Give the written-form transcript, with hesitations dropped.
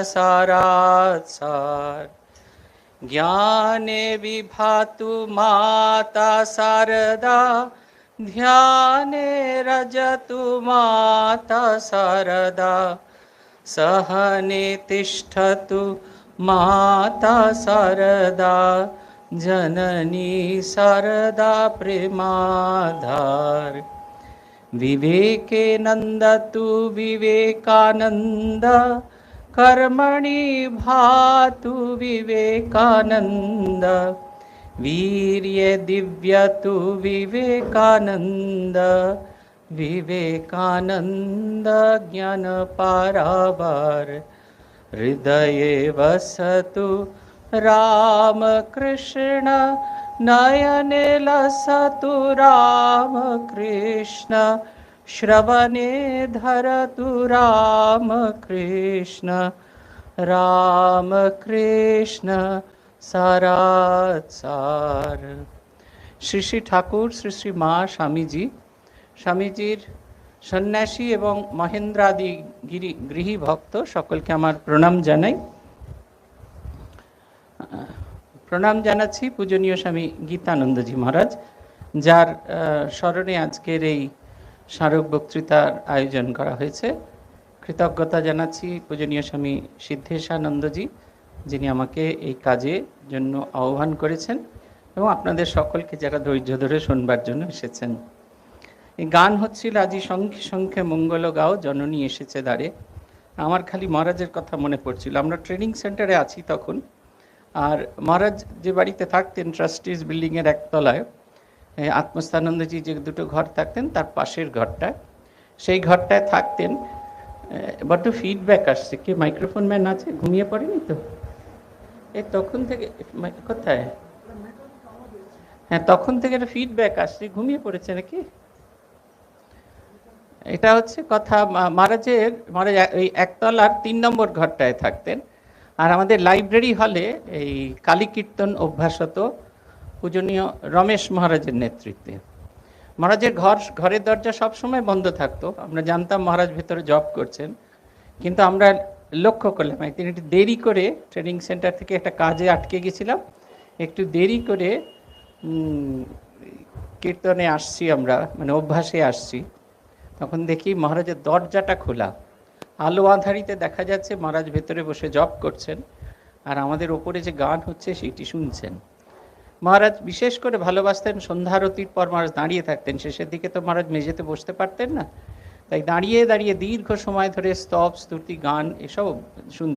सारात् सार ज्ञाने विभातु माता शारदा ध्याने रजतु माता शारदा सहने तिष्ठतु माता शारदा जननी शारदा प्रेमाधार विवेके नंदतु विवेकानंद कर्मणि भातु विवेकानंद वीर्ये दिव्यतु विवेकानंद विवेकानंद ज्ञान पारावार हृदये वसतु राम कृष्ण नयने लसतु राम कृष्ण श्रवणे धरतु राम कृष्ण राम कृष्ण सारात् सार। শ্রী শ্রী ঠাকুর শ্রী শ্রী মা স্বামীজি স্বামীজির সন্ন্যাসী এবং মহেন্দ্রাদি গৃহী ভক্ত সকলকে আমার প্রণাম জানাই। প্রণাম জানাচ্ছি পূজনীয় স্বামী গীতানন্দজি মহারাজ, যার স্মরণে আজকের এই স্মারক বক্তৃতার আয়োজন করা হয়েছে। কৃতজ্ঞতা জানাচ্ছি পূজনীয় স্বামী সিদ্ধেশানন্দজি, যিনি আমাকে এই কাজের জন্য আহ্বান করেছেন, এবং আপনাদের সকলকে যারা ধৈর্য ধরে শুনবার জন্য এসেছেন। এই গান হচ্ছিল আজি সংখ্যে সংখ্যে মঙ্গল গাও জননী এসেছে দ্বারে। আমার খালি মহারাজের কথা মনে পড়ছিল। আমরা ট্রেনিং সেন্টারে আছি তখন, আর মহারাজ যে বাড়িতে থাকতেন ট্রাস্টিজ বিল্ডিংয়ের একতলায়, আত্মস্থানন্দজি যে দুটো ঘর থাকতেন তার পাশের ঘরটায়, সেই ঘরটায় থাকতেন। বড্ড ফিডব্যাক আসছে। কে মাইক্রোফোন ম্যান আছে? ঘুমিয়ে পড়েনি তো? তখন থেকে কোথায়? হ্যাঁ, তখন থেকে একটা ফিডব্যাক আসছে, ঘুমিয়ে পড়েছে নাকি? এটা হচ্ছে কথা। মহারাজ ওই একতলার 3 নম্বর ঘরটায় থাকতেন। আর আমাদের লাইব্রেরি হলে এই কালী কীর্তন অভ্যাস হতো পূজনীয় রমেশ মহারাজের নেতৃত্বে। মহারাজের ঘরের দরজা সবসময় বন্ধ থাকতো। আমরা জানতাম মহারাজ ভেতরে জব করছেন, কিন্তু আমরা লক্ষ্য করলাম একদিন একটু দেরি করে ট্রেনিং সেন্টার থেকে একটা কাজে আটকে গেছিলাম, একটু দেরি করে কীর্তনে আসছি আমরা, মানে অভ্যাসে আসছি। তখন দেখি মহারাজের দরজাটা খোলা, আলো আঁধারিতে দেখা যাচ্ছে মহারাজ ভেতরে বসে জব করছেন, আর আমাদের ওপরে যে গান হচ্ছে সেইটি শুনছেন। মহারাজ বিশেষ করে ভালোবাসতেন সন্ধ্যারতির পর মহারাজ দাঁড়িয়ে থাকতেন। শেষের দিকে তো মহারাজ মেঝেতে বসতে পারতেন না, তাই দাঁড়িয়ে দাঁড়িয়ে দীর্ঘ সময় ধরে স্তব স্তুতি গান এসব শুনতেন।